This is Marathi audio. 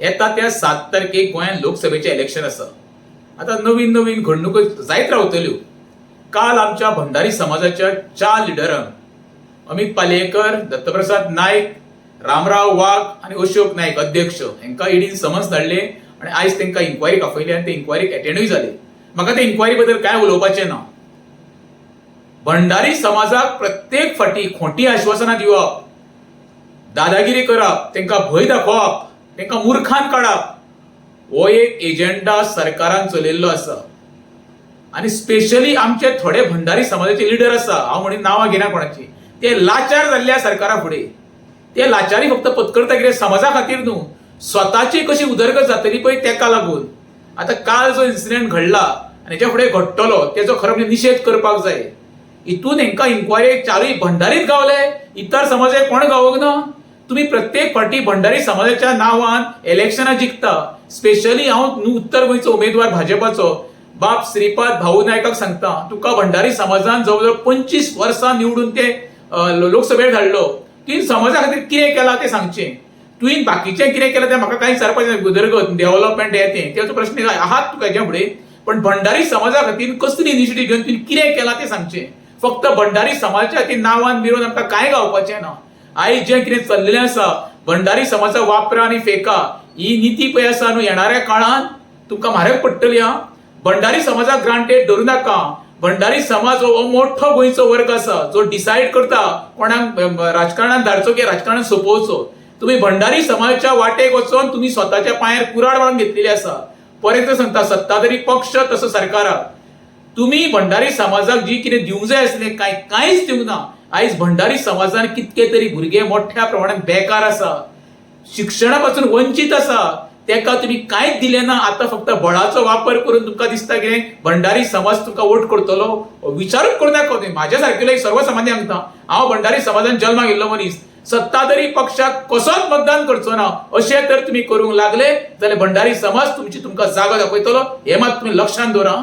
येता त्या 7 तारखेक गोंयांत लोकसभेचे इलेक्शन आसा. आता नवीन नवीन घडणुको जायत रावतल्यो. काल आमच्या भंडारी समाजाच्या 4 लिडरांक अमित पालयेकर, दत्तप्रसाद नायक, रामराव वाघ आणि अशोक नायक अध्यक्ष हांकां ईडीन समन्स धाडले आणि आयज तांकां इन्क्वायरीक आपयले आणि ते इन्क्वायरीक अटेंडूय जाले. म्हाका ते इन्क्वायरी बद्दल काय उलोवपाचें ना. भंडारी समाजाक प्रत्येक फाटी खोटी आश्वासनां दिवप, दादागिरी करप, तांकां भंय दाखोवप, तांकां मुर्खान काडप हो एक एजेंडा सरकारान चलयल्लो आसा. आणि स्पेशली आमचे थोडे भंडारी समाजाचे लिडर आसा, हांव म्हणून नांवां घेना कोणाची, ते लाचार जाल्ल्या सरकारा फुडें. ते लाचारी फक्त पत्करता कितें समाजा खातीर न्हू, स्वताची कशी उदरगत जातली पळय तेका लागून. आता काल जो इन्सिडेंट घडला आनी हेच्या फुडें घडटलो तेजो खरो म्हणजे निशेध करपाक जाय. हितून हांकां इन्क्वायरी चारूय भंडारीच गावले, इतर समाजाक कोण गावोंक ना. तुम्ही प्रत्येक फाटी भंडारी समाजाच्या नांवान इलेक्शनां जिखता. स्पेशली हांव उत्तर गोंयचो उमेदवार भाजपाचो बाब श्रीपाद भाऊ नायकाक सांगता, तुका भंडारी समाजान जवळजवळ 25 वर्सां निवडून ते लोकसभेक धाडलो. तुवें समाजा खातीर कितें केलां तें सांगचें. तुवें बाकीचें कितें केलां तें म्हाका कांय विचारपाचें. उदरगत, डेव्हलपमेंट तें तेचो प्रश्न आहात तुका हेच्या फुडें, पण भंडारी समाजा खातीर कसली इनिशिएटीव घेवन तुवें कितें केलां तें सांगचें. फक्त भंडारी समाजाच्या खातीर नांवान बिरोन आमकां कांय गावपाचें ना. आयज जें कितें चल्लेलें आसा, भंडारी समाजा वापरा आनी फेका ही नीती पळय आसा न्हू, येणाऱ्या काळान तुमकां म्हारग पडटली. भंडारी समाजाक ग्रांटेड धरूं नाका. भंडारी समाज हो मोठो गोंयचो वर्ग आसा जो डिसायड करता कोणाक राजकारणांत धाडचो की राजकारणांत सोंपोवचो. तुम्ही भंडारी समाजाच्या वाटेक वचून तुम्ही स्वताच्या पांयार कुराड मारून घेतलेली आसा. परत सांगता, सत्ताधारी पक्ष तसो सरकाराक तुम्ही भंडारी समाजाक जी कितें दिवंक जाय आसलें कांयच दिवंक ना. आयज भंडारी समाजान कितके तरी भुरगे मोठ्या प्रमाणात बेकार आसा, शिक्षणा पासून वंचित आसा, तेका तुम्ही कांयच दिले ना. आता फक्त बळाचो वापर करून तुमकां दिसता की भंडारी समाज तुमकां वोट करतलो. विचारूच करूं नाका. म्हाज्या सारकेलो एक सर्वसामान्य सांगता, हांव भंडारी समाजान जल्माक येयल्लो मनीस, सत्ताधारी पक्षाक कसोच मतदान करचो ना अशें तर तुम्ही करूंक लागले जाल्यार भंडारी समाज तुमची तुमकां जागो दाखयतलो. हे मात तुम्ही लक्षांत दवरा.